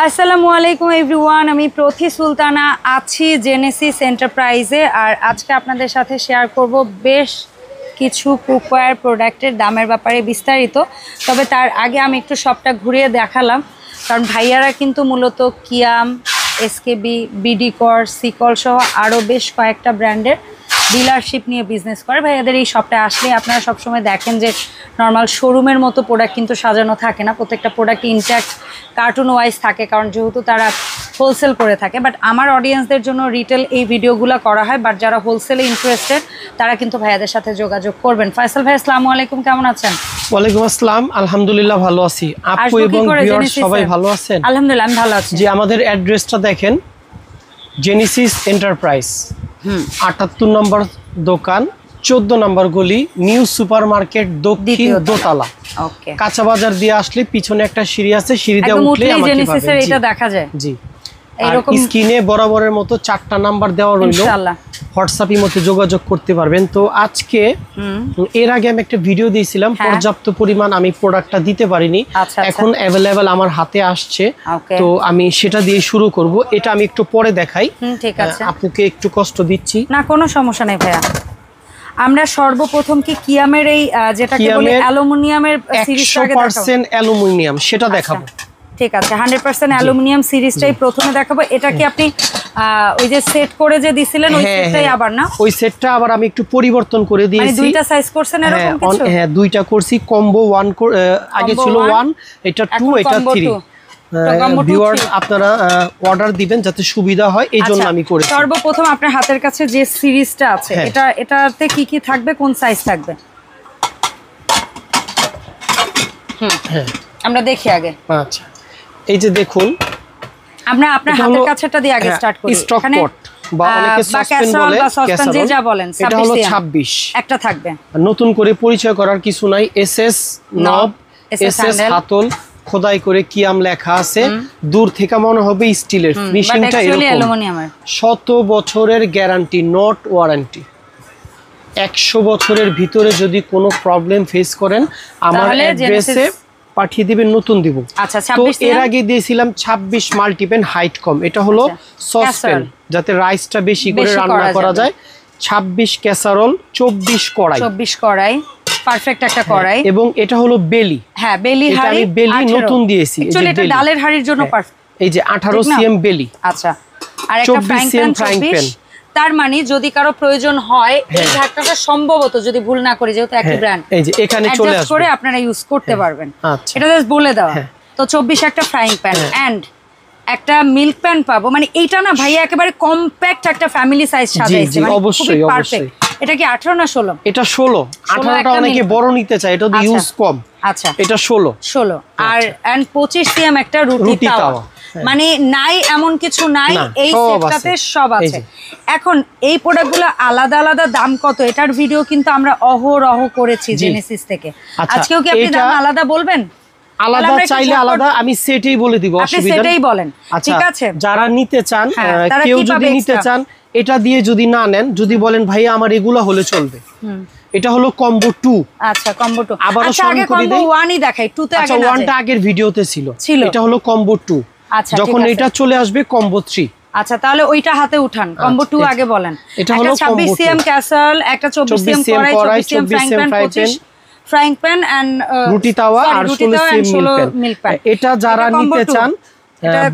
আসসালামু আলাইকুম এভরিওয়ান, আমি প্রথি সুলতানা আছি জেনেসিস এন্টারপ্রাইজে। আর আজকে আপনাদের সাথে শেয়ার করব বেশ কিছু কুকওয়্যার প্রোডাক্টের দামের ব্যাপারে বিস্তারিত। তবে তার আগে আমি একটু সবটা ঘুরিয়ে দেখালাম, কারণ ভাইয়ারা কিন্তু মূলত কিয়াম, এসকেবি, বিডিকর, সিকল সহ আরও বেশ কয়েকটা ব্র্যান্ডের ডিলারশিপ নিয়ে বিজনেস করে। ভাইয়াদের এই শপটায় আসলে আপনারা সবসময় দেখেন যে নর্মাল শোরুমের মতো প্রোডাক্ট কিন্তু সাজানো থাকে না, প্রত্যেকটা প্রোডাক্ট ইনট্যাক্ট কার্টুন ওয়াইজ থাকে, কারণ যেহেতু তারা হোলসেল করে থাকে। বাট আমার অডিয়েন্সদের জন্য রিটেল এই ভিডিওগুলো করা হয়, বাট যারা হোলসেলে ইন্টারেস্টেড তারা কিন্তু ভাইয়াদের সাথে যোগাযোগ করবেন। ফয়সাল ভাই, আসসালামু আলাইকুম, কেমন আছেন? ওয়ালাইকুম আসসালাম, আলহামদুলিল্লাহ ভালো আছি। আপু এবং ভিউয়ার্স সবাই ভালো আছেন? আলহামদুলিল্লাহ আমি ভালো আছি। জি, আমাদের অ্যাড্রেসটা দেখেন, জেনেসিস এন্টারপ্রাইজ, 78 নম্বর দোকান, 14 নম্বর গলি, নিউ সুপার মার্কেট, দক্ষিণ দোতলা। ওকে, কাঁচা বাজার দিয়ে আসলে পিছনে একটা সিঁড়ি আছে, সিঁড়িতে উঠলে আমাকে জেনেসিসের এটা দেখা যায়। জি, এরকম স্ক্রিনে বরাবরের মতো 4টা নাম্বার দেওয়া রইল, ইনশাআল্লাহ হোয়াটসঅ্যাপের মধ্যে যোগাযোগ করতে পারবেন। তো আজকে এর আগে আমি একটা ভিডিও দিয়েছিলাম, পর্যাপ্ত পরিমাণ আমি প্রোডাক্টটা দিতে পারিনি, এখন অ্যাভেলেবেল আমার হাতে আসছে, তো আমি সেটা দিয়ে শুরু করব। এটা আমি একটু পরে দেখাই, ঠিক আছে? আপুকে একটু কষ্ট দিচ্ছি না, কোনো সমস্যা নেই ভাইয়া। আমরা সর্বপ্রথম কি কিয়ামের এই যেটাকে বলে অ্যালুমিনিয়ামের সিরিজটা আগে দেখাবো। 100% অ্যালুমিনিয়াম সেটা দেখাবো। ঠিক আছে, 100% অ্যালুমিনিয়াম সিরিজটাই প্রথমে দেখাবো। এটা কি আপনি ওই যে সেট করে যে দিছিলেন ওই সেটটাই আবার না? ওই সেটটা আবার আমি একটু পরিবর্তন করে দিয়েছি। মানে দুইটা সাইজ করছেন এরকম কিছু? হ্যাঁ, দুইটা করছি, কম্বো 1 আগে ছিল 1, এটা 2, এটা 3। ভিউয়ার্স আপনারা অর্ডার দিবেন যাতে সুবিধা হয়, এইজন্য আমি করেছি। সর্বপ্রথম আপনার হাতের কাছে যে সিরিজটা আছে, এটাতে কি কি থাকবে, কোন সাইজ থাকবে? হ্যাঁ, আমরা দেখি আগে। আচ্ছা, এই যে দেখুন, আমরা আপনার হাতের কাছেটা দিয়ে আগে স্টার্ট করি। স্টক পট বা অনেকে সাসপেন বলে, ক্যাসারোল, যে যা বলেন, এটা হলো 26 একটা থাকবে। নতুন নতুন করে পরিচয় করার কিছু নাই, এসএস নব, এসএস হাতল খোদাই করে কিয়াম লেখা আছে, দূর থেকে মনে হবে স্টিলের, ফিনিশিংটা এরকম। 100 বছরের গ্যারান্টি, নট ওয়ারেন্টি। 100 বছরের ভিতরে যদি কোনো প্রবলেম ফেস করেন আমার অ্যাড্রেসে পাঠিয়ে দিবেন, নতুন দিব। আচ্ছা, তো এর আগে দিয়েছিলাম 26 মাল্টিপেন হাইট কম, এটা হলো সসপ্যান, যাতে রাইসটা বেশি করে রান্না করা যায়। 26 ক্যাসারোল, 24 কড়াই, 24 কড়াই, পারফেক্ট একটা কড়াই। এবং এটা হলো বেলি। হ্যাঁ, বেলি হাঁড়ি, আমি বেলি নতুন দিয়েছি, এই যে এটা ডালের হাঁড়ির জন্য পারফেক্ট। এই যে 18 সিএম বেলি। আচ্ছা, আর একটা ফ্রাইং প্যান। তার মানে যদি কারো প্রয়োজন হয় এই ঢাকনাটা সম্ভবত, যদি ভুল না করি, যেহেতু একই ব্র্যান্ড, এই যে এখানে চলে আসবে করে আপনারা ইউজ করতে পারবেন। আচ্ছা, এটা জাস্ট বলে দাও। তো 24 একটা ফ্রাইং প্যান এন্ড একটা মিল্ক প্যান পাবো। মানে এইটা না ভাইয়া একেবারে কম্প্যাক্ট একটা ফ্যামিলি সাইজ সাজাইছে, মানে অবশ্যই অবশ্যই। এটা কি 18 না 16? এটা 16। 18টা অনেকে বড় নিতে চায়, এটা ইউজ কম। আচ্ছা, এটা 16। আর এন্ড 25 সিএম একটা রুটি তাওয়া। মানে নাই এমন কিছু নাই, এই সেটটাতে সব আছে। এখন এই প্রোডাক্টগুলো আলাদা আলাদা দাম কত, এটার ভিডিও কিন্তু আমরা অহরহ করেছি জেনেসিস থেকে। আজকেও কি আপনি দাম আলাদা বলবেন? আলাদা চাইলে আলাদা, আমি সেটাই বলে দিব, অসুবিধা নেই, সেটাই বলেন। ঠিক আছে, যারা নিতে চান, কেউ যদি নিতে চান এটা দিয়ে যদি না নেন, যদি বলেন ভাই আমার এগুলা হলে চলবে, এটা হলো কম্বো 2। আচ্ছা, কম্বো 2। আবার আগে কম্বো 1ই দেখাই, 2 তে আগে না। 1টা আগের ভিডিওতে ছিল, এটা হলো কম্বো 2। আচ্ছা, যখন এটা চলে আসবে কম্বো 3। আচ্ছা, তাহলে ওইটা হাতে উঠান, কম্বো 2 আগে বলেন। এটা হলো 26 সিএম ক্যাসারোল, একটা 24 সিএম কড়াই, 24 CM frying pan, 25 frying pan and রুটি তাওয়া, আর 16 মিল্ক প্যান। এটা যারা নিতে চান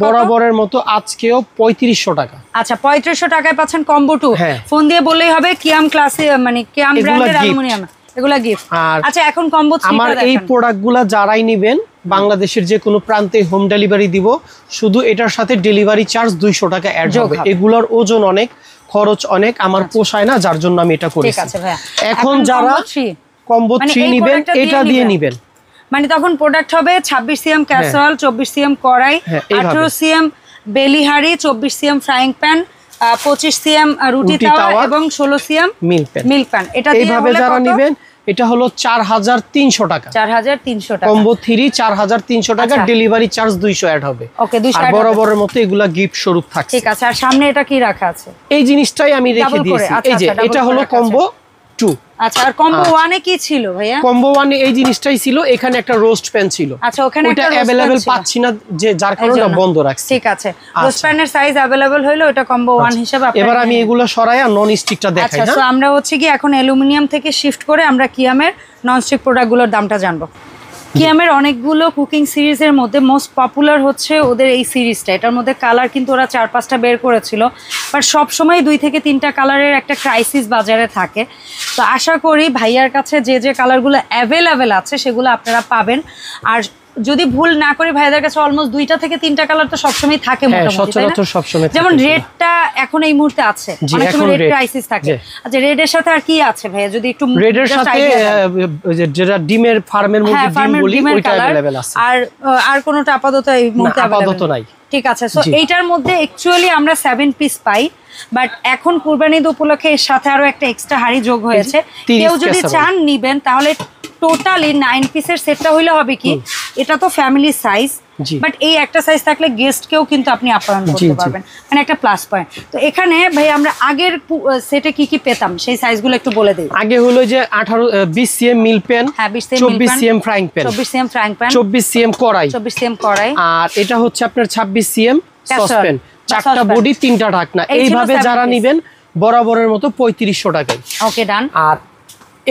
বরাবরের মতো আজকেও 3500 টাকা। আচ্ছা, 3500 টাকায় পাচ্ছেন কম্বো 2। ফোন দিয়ে বললেই হবে কিয়াম ক্লাসে, মানে কিয়াম ব্র্যান্ডের অ্যালুমিনিয়াম, এগুলা গিফট। আচ্ছা, এখন কম্বো 3 আমার এই প্রোডাক্টগুলো যারাই নেবেন বাংলাদেশের যে কোনো প্রান্তে হোম ডেলিভারি দিব, শুধু এটার সাথে ডেলিভারি চার্জ 200 টাকা অ্যাড হবে। এগুলোর ওজন অনেক, খরচ অনেক, আমার পোষায় না, যার জন্য আমি এটা করেছি। ঠিক আছে ভাইয়া, এখন যারা কম্বো 3 নেবেন এটা দিয়ে নেবেন, মানে তখন প্রোডাক্ট হবে 26 সিএম ক্যাসারোল, 24 সিএম কড়াই, 18 সিএম বেলি হাঁড়ি, 24 সিএম ফ্রাইং প্যান, 25 সিএম রুটি তাওয়া এবং 16 সিএম মিল্ক প্যান। এটা এইভাবে যারা নেবেন এটা হলো 4300 টাকা। 4300 টাকা কম্বো 3, 4300 টাকা, ডেলিভারি চার্জ 200 অ্যাড হবে। ওকে, 200 আর বরাবরের মতো এগুলা গিফট স্বরূপ থাকছে। ঠিক আছে, আর সামনে এটা কি রাখা আছে? এই জিনিসটাই আমি রেখে দিয়েছি। এই যে এটা হলো কম্বো 2। আচ্ছা, আর কম্বো 1 এ কি ছিল ভাইয়া? কম্বো 1 এ এই জিনিসটাই ছিল, এখানে একটা রোস্ট প্যান ছিল। আচ্ছা, ওখানে একটা अवेलेबल পাচ্ছি না, যে যার কারণে বন্ধ রাখছি। ঠিক আছে, রোস্ট প্যানের সাইজ अवेलेबल হলো, এটা কম্বো 1 হিসেবে আপনারা। এবার আমি এগুলো সরাইয়া নন স্টিকটা দেখাই। আচ্ছা, সো আমরা হচ্ছে কি এখন অ্যালুমিনিয়াম থেকে শিফট করে আমরা কিয়ামের নন স্টিক প্রোডাক্টগুলোর দামটা জানবো। কিয়ামের অনেকগুলো কুকিং সিরিজের মধ্যে মোস্ট পপুলার হচ্ছে ওদের এই সিরিজটা। এটার মধ্যে কালার কিন্তু ওরা 4-5টা বের করেছিল, বাট সবসময় 2 থেকে 3টা কালারের একটা ক্রাইসিস বাজারে থাকে। তো আশা করি ভাইয়ার কাছে যে যে কালারগুলো অ্যাভেলেবেল আছে সেগুলো আপনারা পাবেন। আর যদি ভুল না করি ভাইয়াদের কাছে অলমোস্ট 2টা থেকে 3টা কালার তো সবসময় থাকে মোটামুটি, যেমন রেডটা এখন এই মুহূর্তে আছে, অনেক সময় রেড ক্রাইসিস থাকে। আচ্ছা, রেডের সাথে আর কি আছে ভাইয়া, যদি একটু রেডের সাথে যেটা ডিমের ফার্মের মধ্যে ডিম বলি ওইটা अवेलेबल আছে। আর কোনটা আপাতত এই মুহূর্তে আপাতত নাই। ঠিক আছে, সো এইটার মধ্যে অ্যাকচুয়ালি আমরা 7 পিস পাই, বাট এখন কুরবানি ঈদ উপলক্ষে এর সাথে আরো একটা এক্সট্রা হাড়ি যোগ হয়েছে। কেউ যদি চান নিবেন তাহলে টোটালি 9 পিসের সেটটা হইলে হবে কি, এটা তো ফ্যামিলি সাইজ, বাট এই একটা সাইজ থাকলে গেস্টকেও কিন্তু আপনি আপ্যায়ন করতে পারবেন, মানে একটা প্লাস পয়েন্ট। তো এখানে ভাই আমরা আগের সেটে কি কি পেতাম সেই সাইজগুলো একটু বলে দেই। আগে হলো যে 20 CM milk pan, 24 CM frying pan, 24 CM frying pan, 24 CM কড়াই, 24 সিএম কড়াই, আর এটা হচ্ছে আপনার 26 সিএম সসপ্যান, 4টা বডি 3টা ঢাকনা। এইভাবে যারা নেবেন বরাবরের মতো 3500 টাকায়। ওকে, ডান। আর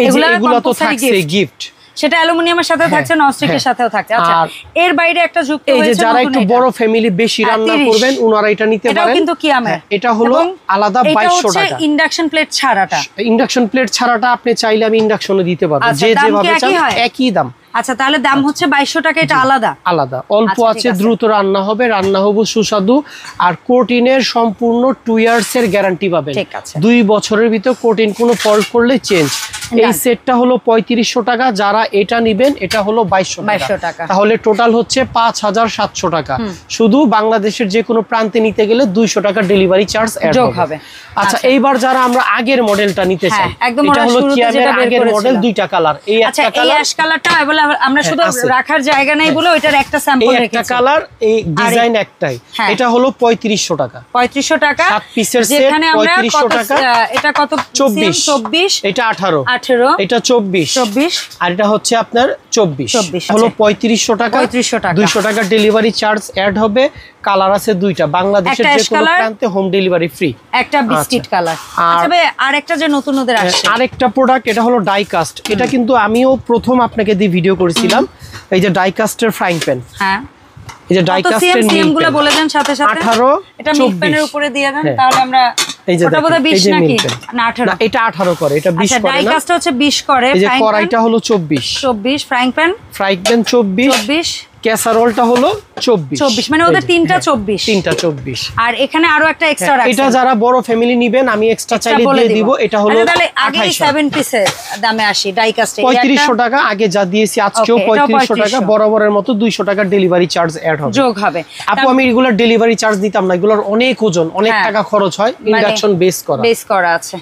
এগুলো তো থাকছে গিফট, সেটা অ্যালুমিনিয়ামের সাথে থাকছে, ননস্টিকের সাথেও থাকছে। আচ্ছা, এর বাইরে একটা যুক্ত হয়েছে, এই যে যারা একটু বড় ফ্যামিলি বেশি রান্না করবেন ওনারা এটা নিতে পারেন। এটাও কিন্তু কিয়ামের, এটা হলো আলাদা 2200 টাকা। এটা ইন্ডাকশন প্লেট ছাড়াটা, ইন্ডাকশন প্লেট ছাড়াটা আপনি চাইলে আমি ইন্ডাকশনে দিতে পারবো, যে যেভাবে চান একই দাম। আচ্ছা, তাহলে দাম হচ্ছে 2200 টাকা, এটা আলাদা আলাদা। অল্প আছে, দ্রুত রান্না হবে, রান্না হবে সুস্বাদু। আর কোটিনের সম্পূর্ণ 2 ইয়ার্স এর গ্যারান্টি পাবেন। 2 বছরের ভিতর কোটিন কোনো ফল্ট করলে চেঞ্জ। এই সেটটা হলো 3500 টাকা, যারা এটা নেবেন এটা হলো 2200 টাকা। তাহলে টোটাল হচ্ছে 5700 টাকা। শুধু বাংলাদেশের যে কোনো প্রান্তে নিতে গেলে 200 টাকা ডেলিভারি চার্জ যোগ হবে। আচ্ছা, এইবার যারা আমরা আগের মডেলটা নিতে চাই, এটা হলো কিয়ামের আগের মডেল, 2টা কালার। এই একটা কালার, অ্যাশ কালারটা আমরা শুধু রাখার জায়গা নাই বলে ওইটার একটা স্যাম্পল রেখেছি। একটা কালার, এই ডিজাইন একটাই। এটা হলো 3500 টাকা। 3500 টাকা 7 পিসের সেট, 3500 টাকা। এটা কত? 24। এটা 18, এটা 24, আর এটা হচ্ছে আপনার 24 হলো 3500 টাকা। 200 টাকা ডেলিভারি চার্জ অ্যাড হবে। কালার আছে 2টা, বাংলাদেশের যে কোনো প্রান্তে হোম ডেলিভারি ফ্রি। একটা বিস্কিট কালার। আচ্ছা ভাই, আরেকটা যে নতুন ওদের আসছে আরেকটা প্রোডাক্ট, এটা হলো ডাই কাস্ট। এটা কিন্তু আমিও প্রথম আপনাকে দিয়ে ভিডিও করেছিলাম। এই যে ডাই কাস্টের ফ্রাইং প্যান, হ্যাঁ এই যে ডাই কাস্টের নিম গুলো বলে দেন সাথে সাথে। 18, এটা মিল্ক প্যানের উপরে দিয়ে দেন, তাহলে আমরা এই যে ওটা বোধহয় 20 নাকি না 18? না, এটা 18 করে, এটা 20 করে না। ডাই কাস্ট হচ্ছে 20 করে। এই যে কড়াইটা হলো 24, ফ্রাইং প্যান 24, ক্যাসারোলটা হলো 24, মানে ওদের তিনটা 24। আর এখানে আরো একটা এক্সট্রা রাখছি। এটা যারা বড় ফ্যামিলি নেবেন আমি এক্সট্রা চাইলে দিয়ে দিব। এটা হলো তাহলে আগে 7 পিসের দামে আসি ডাই কাস্টে 3500 টাকা আগে যা দিয়েছি, আজকেও 3500 টাকা। বরাবরের মতো 200 টাকা ডেলিভারি চার্জ অ্যাড হবে, যোগ হবে। আপু আমি রেগুলার ডেলিভারি চার্জ দিতাম না, এগুলোর অনেক ওজন, অনেক টাকা খরচ হয়। ইন্ডাকশন বেস করা আছে,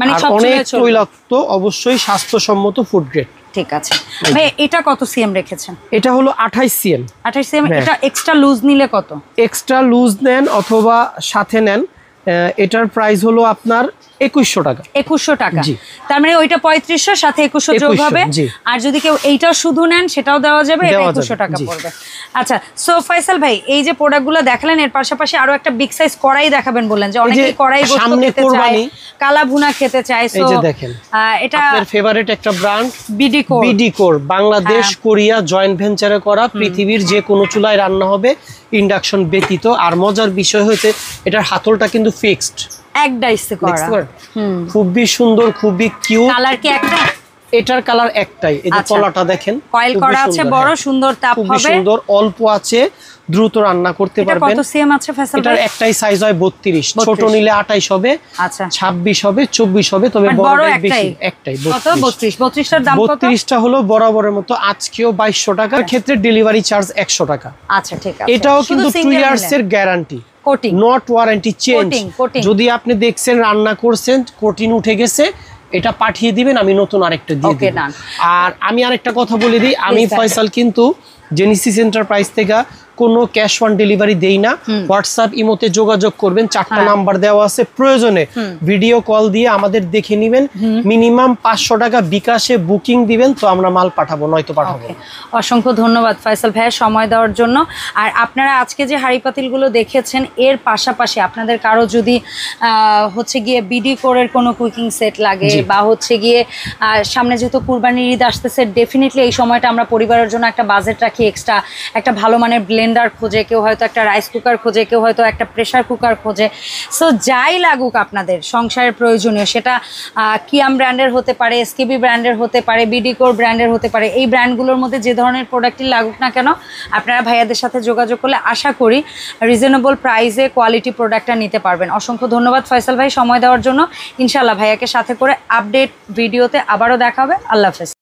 মানে সব অনেক তৈলাক্ত, অবশ্যই স্বাস্থ্যসম্মত ফুড গ্রেড। ঠিক আছে ভাই, এটা কত সিএম রেখেছেন? এটা হলো 28 সিএম। 28 সিএম। এটা এক্সট্রা লুজ নিলে কত? এক্সট্রা লুজ নেন অথবা সাথে নেন, এটার প্রাইস হলো আপনার 2100 টাকা। 2100 টাকা, তার মানে ওইটা 3500 সাথে 2100 যোগ হবে। আর যদি কেউ এইটাও শুধু নেন সেটাও দেওয়া যাবে, এটা 2100 টাকা পড়বে। আচ্ছা, সো ফয়সাল ভাই, এই যে প্রোডাক্টগুলো দেখালেন, এর পাশাপাশি আরো একটা বিগ সাইজ কড়াই দেখাবেন বললেন, যে অনেকেই কড়াই গোশত খেতে চায়, কালা ভুনা খেতে চায়। সো দেখেন, এটা আপনার ফেভারিট একটা brand BD core, Bangladesh Korea joint ভেঞ্চারে করা, পৃথিবীর যে কোনো চুলায় রান্না হবে ইন্ডাকশন ব্যতীত। আর মজার বিষয় হচ্ছে এটার হাতলটা কিন্তু ফিক্সড, এক ডাইসে করা, খুবই সুন্দর, খুবই কিউট। কালার কি একটা? এটার কালার একটাই। এই যে কলাটা দেখেন, কয়েল করা আছে, বড় সুন্দর তাপ হবে, খুব সুন্দর, অল্প আছে, দ্রুত রান্না করতে পারবেন। কত সিএম আছে ফয়সাল ভাই? এটার একটাই সাইজ হয় 32, ছোট নিলে 28 হবে, আচ্ছা 26 হবে, 24 হবে, তবে বড় বেশি একটাই 32। 32টার দাম কত? 32টা হলো বরাবরের মতো আজকেও 2200 টাকার ক্ষেত্রে ডেলিভারি চার্জ 100 টাকা। আচ্ছা ঠিক আছে। এটাও কিন্তু 2 ইয়ার্স এর guarantee, coating not warranty change. যদি আপনি দেখছেন রান্না করছেন কোটিং উঠে গেছে, এটা পাঠিয়ে দিবেন, আমি নতুন আরেকটা দিয়ে দেব। আর আমি আরেকটা কথা বলে দিই, আমি ফয়সাল কিন্তু জেনেসিস এন্টারপ্রাইজ থেকে কোনো ক্যাশ অন ডেলিভারি দেই না। হোয়াটসঅ্যাপ ইমোতে যোগাযোগ করবেন, 4টা নাম্বার দেওয়া আছে, প্রয়োজনে ভিডিও কল দিয়ে আমাদের দেখে নেবেন। মিনিমাম 500 টাকা বিকাশে বুকিং দিবেন, তো আমরা মাল পাঠাবো, নয়তো পাঠাবো। অসংখ্য ধন্যবাদ ফয়সাল ভাইয়া সময় দেওয়ার জন্য। আর আপনারা আজকে যে হাঁড়ি পাতিলগুলো দেখেছেন, এর পাশাপাশি আপনাদের কারো যদি হচ্ছে গিয়ে বিডি কোরের কোনো কুকিং সেট লাগে, বা হচ্ছে গিয়ে সামনে যেহেতু কুরবানির ঈদ আসতেছে, ডেফিনেটলি এই সময়টা আমরা পরিবারের জন্য একটা বাজেট রাখি এক্সট্রা, একটা ভালো মানের ব্লেন্ডার খোঁজে, কেউ হয়তো একটা রাইস কুকার খোঁজে, কেউ হয়তো একটা প্রেশার কুকার খোঁজে। সো যাই লাগুক আপনাদের সংসারের প্রয়োজনীয়, সেটা কিয়াম ব্র্যান্ডের হতে পারে, এসকেবি ব্র্যান্ডের হতে পারে, বিডি কোর ব্র্যান্ডের হতে পারে, এই ব্র্যান্ডগুলোর মধ্যে যে ধরনের প্রোডাক্টই লাগুক না কেন, আপনারা ভাইয়াদের সাথে যোগাযোগ করলে আশা করি রিজনেবল প্রাইসে কোয়ালিটি প্রোডাক্টটা নিতে পারবেন। অসংখ্য ধন্যবাদ ফয়সাল ভাই সময় দেওয়ার জন্য। ইনশাআল্লাহ ভাইয়াকে সাথে করে আপডেট ভিডিওতে আবারও দেখা হবে। আল্লাহ হাফেজ।